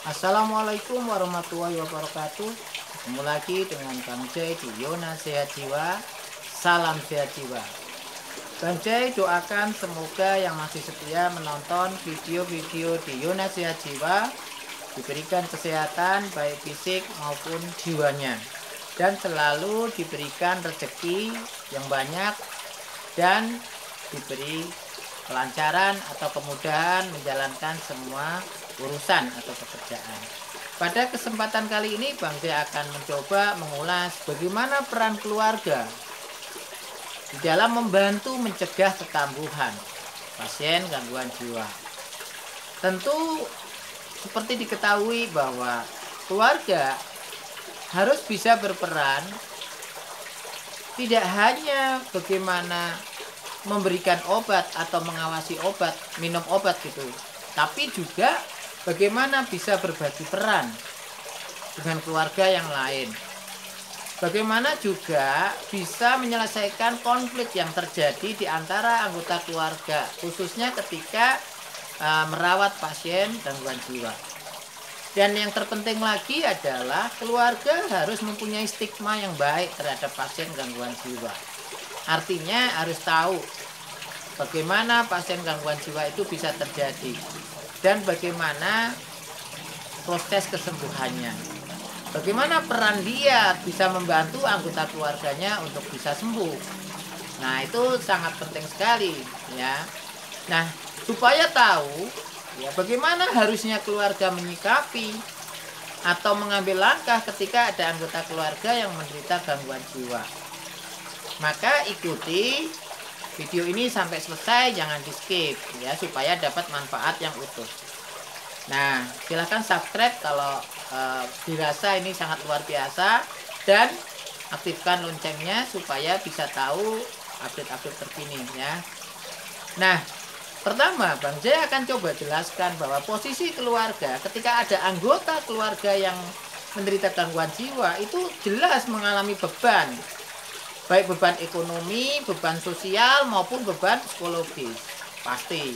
Assalamualaikum warahmatullahi wabarakatuh. Ketemu lagi dengan Bang Jai di Yona Sehat Jiwa. Salam sehat jiwa. Bang Jai doakan semoga yang masih setia menonton video-video di Yona Sehat Jiwa diberikan kesehatan baik fisik maupun jiwanya, dan selalu diberikan rezeki yang banyak dan diberi kelancaran atau kemudahan menjalankan semua urusan atau pekerjaan. Pada kesempatan kali ini Bang Jai akan mencoba mengulas bagaimana peran keluarga di dalam membantu mencegah kekambuhan pasien gangguan jiwa. Tentu seperti diketahui bahwa keluarga harus bisa berperan, tidak hanya bagaimana memberikan obat atau mengawasi obat, minum obat gitu, tapi juga bagaimana bisa berbagi peran dengan keluarga yang lain. Bagaimana juga bisa menyelesaikan konflik yang terjadi di antara anggota keluarga, khususnya ketika merawat pasien gangguan jiwa. Dan yang terpenting lagi adalah keluarga harus mempunyai stigma yang baik terhadap pasien gangguan jiwa. Artinya harus tahu bagaimana pasien gangguan jiwa itu bisa terjadi dan bagaimana proses kesembuhannya. Bagaimana peran dia bisa membantu anggota keluarganya untuk bisa sembuh. Nah, itu sangat penting sekali ya. Nah, supaya tahu ya bagaimana harusnya keluarga menyikapi atau mengambil langkah ketika ada anggota keluarga yang menderita gangguan jiwa, maka ikuti video ini sampai selesai, jangan di skip ya, supaya dapat manfaat yang utuh. Nah, silahkan subscribe kalau dirasa ini sangat luar biasa, dan aktifkan loncengnya supaya bisa tahu update-update terkini ya. Nah, pertama Bang Jai akan coba jelaskan bahwa posisi keluarga ketika ada anggota keluarga yang menderita gangguan jiwa itu jelas mengalami beban, baik beban ekonomi, beban sosial maupun beban psikologis, pasti.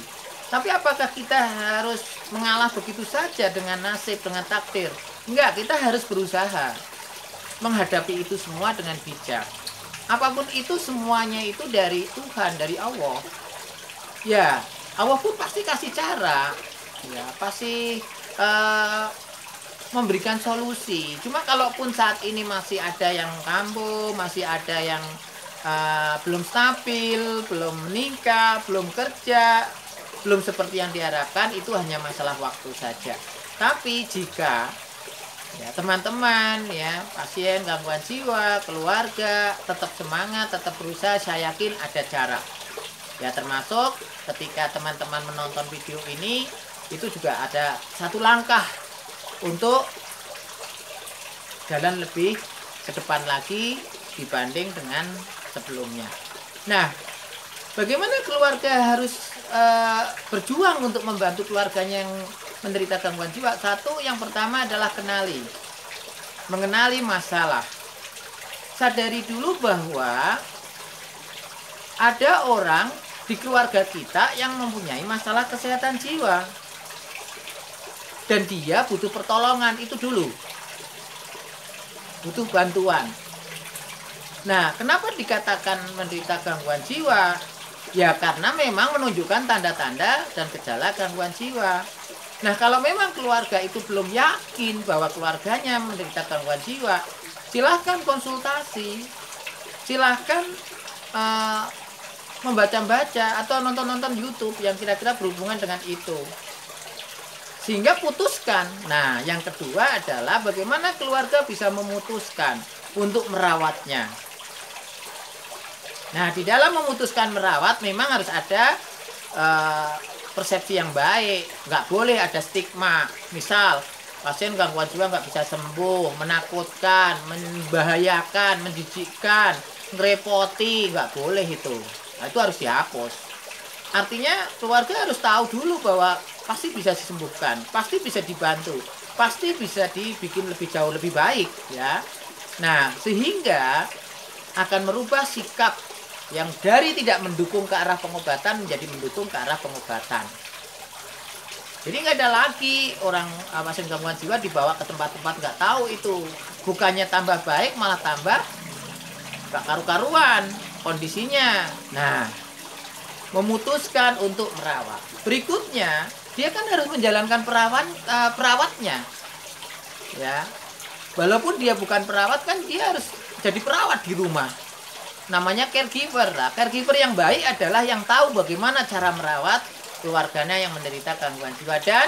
Tapi apakah kita harus mengalah begitu saja dengan nasib, dengan takdir? Enggak, kita harus berusaha menghadapi itu semua dengan bijak. Apapun itu, semuanya itu dari Tuhan, dari Allah. Ya, Allah pun pasti kasih cara, ya pasti memberikan solusi. Cuma kalaupun saat ini masih ada yang kambuh, masih ada yang belum stabil, belum menikah, belum kerja, belum seperti yang diharapkan, itu hanya masalah waktu saja. Tapi jika ya teman-teman ya pasien gangguan jiwa, keluarga tetap semangat, tetap berusaha, saya yakin ada cara. Ya, termasuk ketika teman-teman menonton video ini, itu juga ada satu langkah untuk jalan lebih ke depan lagi dibanding dengan sebelumnya. Nah, bagaimana keluarga harus berjuang untuk membantu keluarganya yang menderita gangguan jiwa? Satu, yang pertama adalah mengenali masalah. Sadari dulu bahwa ada orang di keluarga kita yang mempunyai masalah kesehatan jiwa dan dia butuh pertolongan, itu dulu butuh bantuan. Nah, kenapa dikatakan menderita gangguan jiwa? Ya karena memang menunjukkan tanda-tanda dan gejala gangguan jiwa. Nah, kalau memang keluarga itu belum yakin bahwa keluarganya menderita gangguan jiwa, silahkan konsultasi, silahkan membaca-baca atau nonton-nonton YouTube yang kira-kira berhubungan dengan itu, sehingga putuskan. Nah, yang kedua adalah bagaimana keluarga bisa memutuskan untuk merawatnya. Nah, di dalam memutuskan merawat memang harus ada persepsi yang baik. Nggak boleh ada stigma. Misal, pasien gangguan jiwa nggak bisa sembuh, menakutkan, membahayakan, menjijikkan, ngerepoti, nggak boleh itu. Nah, itu harus dihapus. Artinya keluarga harus tahu dulu bahwa pasti bisa disembuhkan, pasti bisa dibantu, pasti bisa dibikin lebih jauh lebih baik ya. Nah, sehingga akan merubah sikap yang dari tidak mendukung ke arah pengobatan menjadi mendukung ke arah pengobatan. Jadi nggak ada lagi orang pasien gangguan jiwa dibawa ke tempat-tempat nggak tahu itu. Bukannya tambah baik, malah tambah nggak karu-karuan kondisinya. Nah, memutuskan untuk merawat. Berikutnya, dia kan harus menjalankan perawatnya. Ya. Walaupun dia bukan perawat, kan dia harus jadi perawat di rumah. Namanya caregiver. Nah, caregiver yang baik adalah yang tahu bagaimana cara merawat keluarganya yang menderita gangguan jiwa. Dan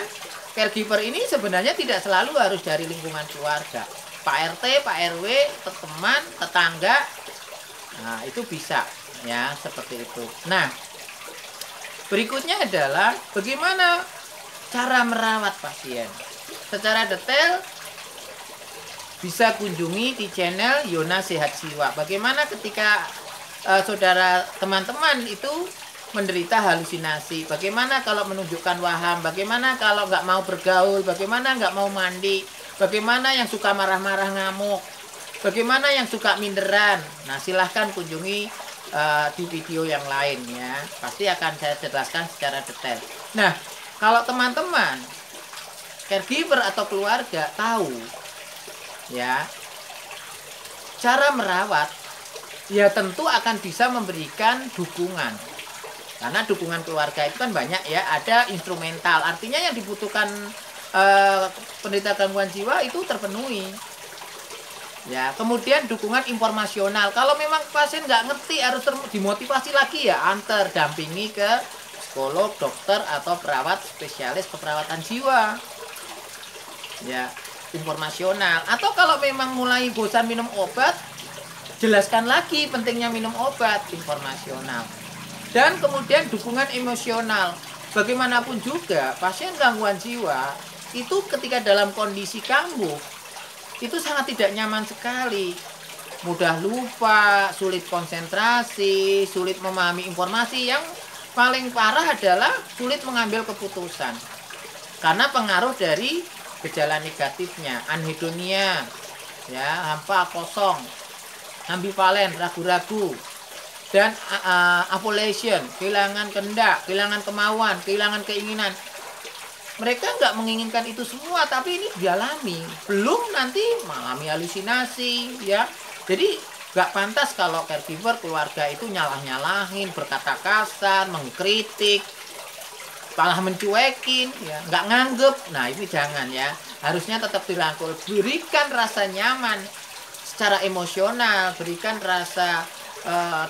caregiver ini sebenarnya tidak selalu harus dari lingkungan keluarga. Pak RT, Pak RW, teman, tetangga, nah itu bisa ya, seperti itu. Nah, berikutnya adalah bagaimana cara merawat pasien. Secara detail bisa kunjungi di channel Yona Sehat Jiwa. Bagaimana ketika saudara teman-teman itu menderita halusinasi. Bagaimana kalau menunjukkan waham. Bagaimana kalau nggak mau bergaul. Bagaimana nggak mau mandi. Bagaimana yang suka marah-marah ngamuk. Bagaimana yang suka minderan. Nah, silahkan kunjungi di video yang lain ya. Pasti akan saya jelaskan secara detail. Nah, kalau teman-teman caregiver atau keluarga tahu ya cara merawat, ya tentu akan bisa memberikan dukungan. Karena dukungan keluarga itu kan banyak ya. Ada instrumental, artinya yang dibutuhkan penderita gangguan jiwa itu terpenuhi. Ya, kemudian dukungan informasional. Kalau memang pasien nggak ngerti, harus dimotivasi lagi ya, antar dampingi ke psikolog, dokter atau perawat spesialis keperawatan jiwa. Ya, informasional. Atau kalau memang mulai bosan minum obat, jelaskan lagi pentingnya minum obat, informasional. Dan kemudian dukungan emosional. Bagaimanapun juga pasien gangguan jiwa itu ketika dalam kondisi kambuh itu sangat tidak nyaman sekali. Mudah lupa, sulit konsentrasi, sulit memahami informasi. Yang paling parah adalah sulit mengambil keputusan. Karena pengaruh dari gejala negatifnya, anhedonia, ya, hampa, kosong, ambivalen, ragu-ragu, dan avulsion, kehilangan kehendak, kehilangan kemauan, kehilangan keinginan. Mereka nggak menginginkan itu semua, tapi ini dialami. Belum nanti mengalami halusinasi, ya. Jadi nggak pantas kalau caregiver keluarga itu nyalah-nyalahin, berkata kasar, mengkritik, malah mencuekin, ya, nggak nganggep. Nah, ini jangan ya. Harusnya tetap dirangkul, berikan rasa nyaman secara emosional, berikan rasa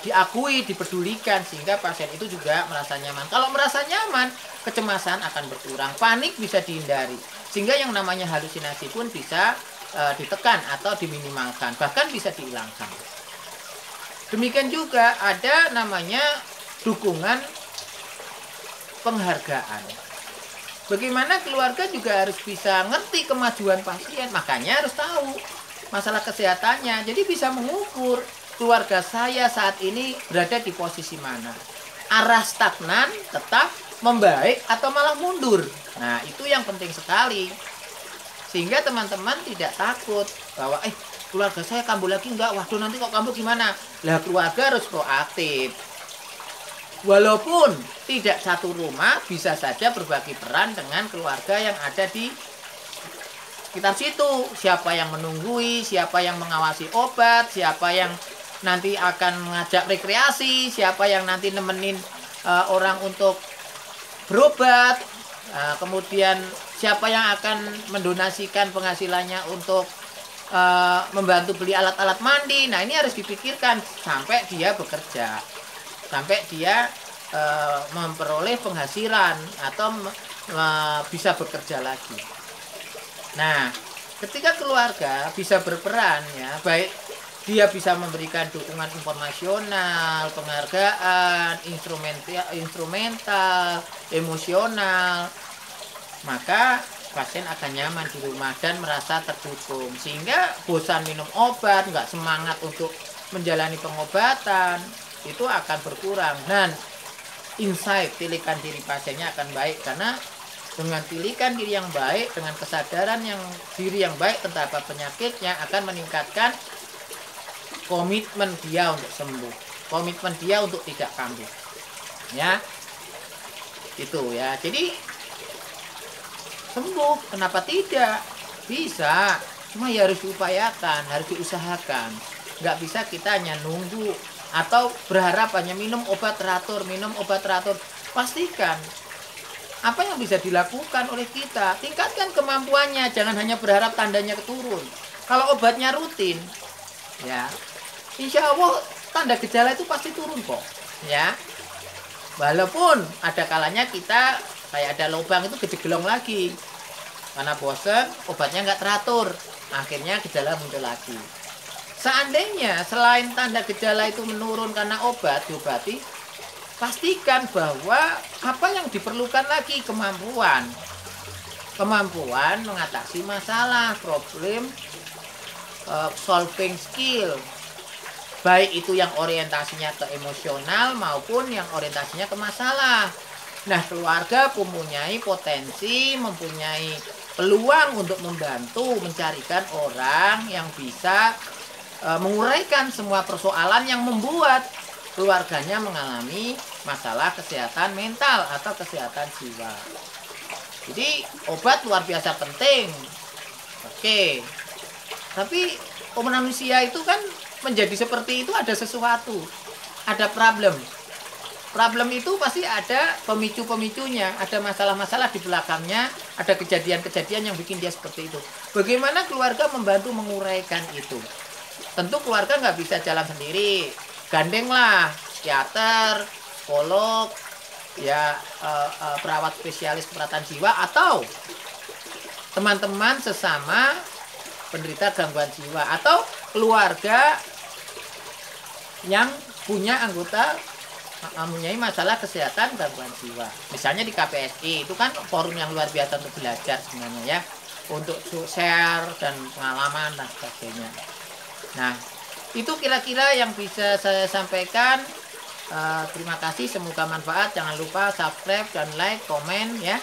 diakui, dipedulikan, sehingga pasien itu juga merasa nyaman. Kalau merasa nyaman, kecemasan akan berkurang, panik bisa dihindari, sehingga yang namanya halusinasi pun bisa ditekan atau diminimalkan, bahkan bisa dihilangkan. Demikian juga ada namanya dukungan penghargaan. Bagaimana keluarga juga harus bisa ngerti kemajuan pasien, makanya harus tahu masalah kesehatannya. Jadi bisa mengukur keluarga saya saat ini berada di posisi mana. Arah stagnan, tetap membaik, atau malah mundur. Nah, itu yang penting sekali. Sehingga teman-teman tidak takut bahwa keluarga saya kambuh lagi enggak, waduh nanti kok kambuh gimana. Lah, keluarga harus proaktif. Walaupun tidak satu rumah, bisa saja berbagi peran dengan keluarga yang ada di sekitar situ. Siapa yang menunggui, siapa yang mengawasi obat, siapa yang nanti akan mengajak rekreasi, siapa yang nanti nemenin orang untuk berobat, kemudian siapa yang akan mendonasikan penghasilannya untuk membantu beli alat-alat mandi. Nah, ini harus dipikirkan sampai dia bekerja, sampai dia memperoleh penghasilan atau bisa bekerja lagi. Nah, ketika keluarga bisa berperan, ya, baik dia bisa memberikan dukungan informasional, penghargaan, instrumental, emosional, maka pasien akan nyaman di rumah dan merasa terdukung, sehingga bosan minum obat, nggak semangat untuk menjalani pengobatan, itu akan berkurang. Dan insight, tilikan diri pasiennya akan baik, karena dengan tilikan diri yang baik, dengan kesadaran diri yang baik tentang penyakitnya, akan meningkatkan komitmen dia untuk sembuh, komitmen dia untuk tidak kambuh, ya, itu ya. Jadi sembuh. Kenapa tidak? Bisa. Cuma ya harus diupayakan, harus diusahakan. Nggak bisa kita hanya nunggu atau berharap hanya minum obat teratur, minum obat teratur. Pastikan apa yang bisa dilakukan oleh kita. Tingkatkan kemampuannya, jangan hanya berharap tandanya turun. Kalau obatnya rutin, ya, insya Allah tanda gejala itu pasti turun kok, ya. Walaupun ada kalanya kita kayak ada lubang itu gedegelong lagi, karena bosen, obatnya nggak teratur, akhirnya gejala muncul lagi. Seandainya selain tanda gejala itu menurun karena obat diobati, pastikan bahwa apa yang diperlukan lagi kemampuan mengatasi masalah, problem, solving skill, baik itu yang orientasinya ke emosional maupun yang orientasinya ke masalah. Nah, keluarga mempunyai potensi, mempunyai peluang untuk membantu mencarikan orang yang bisa menguraikan semua persoalan yang membuat keluarganya mengalami masalah kesehatan mental atau kesehatan jiwa. Jadi obat luar biasa penting. Oke. Tapi manusia itu kan menjadi seperti itu ada sesuatu. Ada problem. Problem itu pasti ada pemicu-pemicunya, ada masalah-masalah di belakangnya, ada kejadian-kejadian yang bikin dia seperti itu. Bagaimana keluarga membantu menguraikan itu? Tentu keluarga nggak bisa jalan sendiri. Gandenglah psikiater, psikolog, ya perawat spesialis kesehatan jiwa atau teman-teman sesama penderita gangguan jiwa atau keluarga yang punya anggota mempunyai masalah kesehatan gangguan jiwa. Misalnya di KPSI itu kan forum yang luar biasa untuk belajar sebenarnya, ya, untuk share dan pengalaman dan sebagainya. Nah, itu kira-kira yang bisa saya sampaikan. Terima kasih, semoga manfaat. Jangan lupa subscribe dan like, komen, ya.